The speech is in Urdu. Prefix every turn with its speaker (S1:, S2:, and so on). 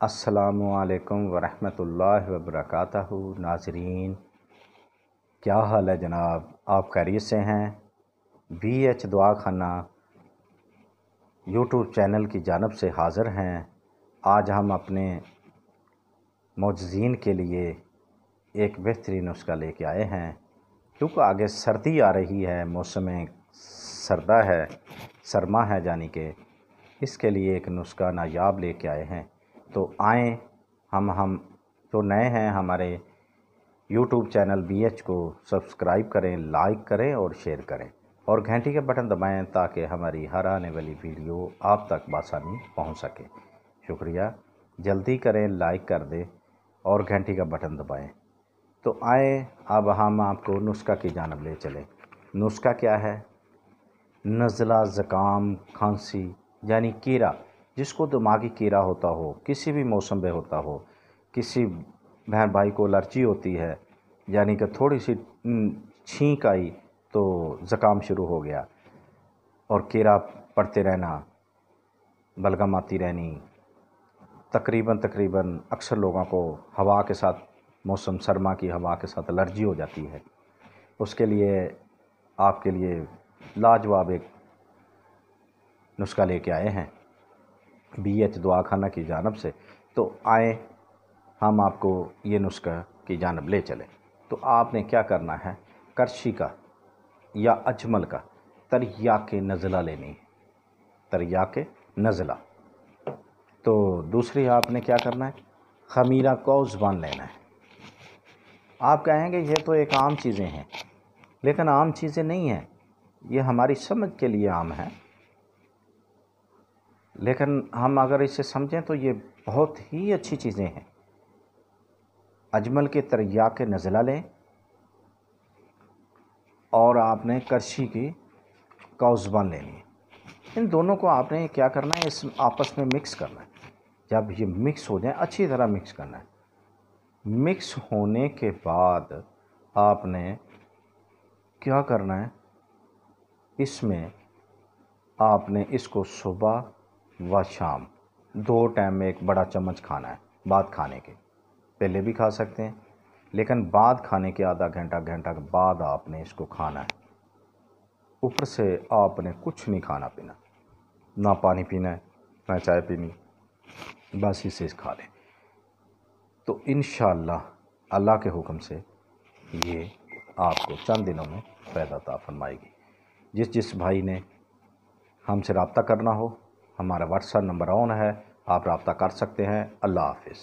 S1: السلام علیکم ورحمۃ اللہ وبرکاتہ۔ ناظرین، کیا حال ہے جناب؟ آپ خیریت سے ہیں؟ بی ایچ دعا خانہ یوٹیوب چینل کی جانب سے حاضر ہیں۔ آج ہم اپنے معجزین کے لیے ایک بہترین نسخہ لے کے آئے ہیں، کیونکہ آگے سردی آ رہی ہے، موسم سردہ ہے، سرما ہے، یعنی کہ اس کے لیے ایک نسخہ نایاب لے کے آئے ہیں۔ تو آئیں ہم جو نئے ہیں ہمارے یوٹیوب چینل بی ایچ کو سبسکرائب کریں، لائک کریں اور شیئر کریں، اور گھنٹی کا بٹن دبائیں تاکہ ہماری ہر آنے والی ویڈیو آپ تک بآسانی پہنچ سکے۔ شکریہ، جلدی کریں، لائک کر دیں اور گھنٹی کا بٹن دبائیں۔ تو آئیں اب ہم آپ کو نسخہ کی جانب لے چلیں۔ نسخہ کیا ہے؟ نزلہ، زکام، کھانسی یعنی کیڑا، جس کو دماغی کیڑا ہوتا ہو، کسی بھی موسم میں ہوتا ہو، کسی بہن بھائی کو الرجی ہوتی ہے، یعنی کہ تھوڑی سی چھینک آئی تو زکام شروع ہو گیا، اور کیڑا پڑتے رہنا، بلغم آتی رہنی، تقریباً اکثر لوگوں کو ہوا کے ساتھ، موسم سرما کی ہوا کے ساتھ الرجی ہو جاتی ہے۔ اس کے لیے آپ کے لیے لاجواب ایک نسخہ لے کے آئے ہیں بی ایچ دعا خانہ کی جانب سے۔ تو آئیں ہم آپ کو یہ نسخہ کی جانب لے چلیں۔ تو آپ نے کیا کرنا ہے، کرچی کا یا اجمل کا تریاق نزلہ لینی ہے، تریاق نزلہ۔ تو دوسری آپ نے کیا کرنا ہے، خمیرہ کو زبان لینا ہے۔ آپ کہیں گے یہ تو ایک عام چیزیں ہیں، لیکن عام چیزیں نہیں ہیں، یہ ہماری سمجھ کے لیے عام ہے، لیکن ہم اگر اسے سمجھیں تو یہ بہت ہی اچھی چیزیں ہیں۔ اجمل کے تریاق نزلہ لیں، اور آپ نے کرچی کی کوزبان لینی ہے۔ ان دونوں کو آپ نے کیا کرنا ہے، اس آپس میں مکس کرنا ہے۔ جب یہ مکس ہو جائیں، اچھی طرح مکس کرنا ہے۔ مکس ہونے کے بعد آپ نے کیا کرنا ہے، اس میں آپ نے اس کو صبح و شام 2 ٹائم میں ایک بڑا چمچ کھانا ہے۔ بعد کھانے کے، پہلے بھی کھا سکتے ہیں، لیکن بعد کھانے کے آدھا گھنٹہ کے بعد آپ نے اس کو کھانا ہے۔ اوپر سے آپ نے کچھ نہیں کھانا پینا، نہ پانی پینا ہے، نہ چائے پینی، بس اسے کھا لیں۔ تو انشاءاللہ اللہ کے حکم سے یہ آپ کو چند دنوں میں فائدہ عطا فرمائے گی۔ جس بھائی نے ہم سے رابطہ کرنا ہو، ہمارا واٹس ایپ نمبر آن ہے، آپ رابطہ کر سکتے ہیں۔ اللہ حافظ۔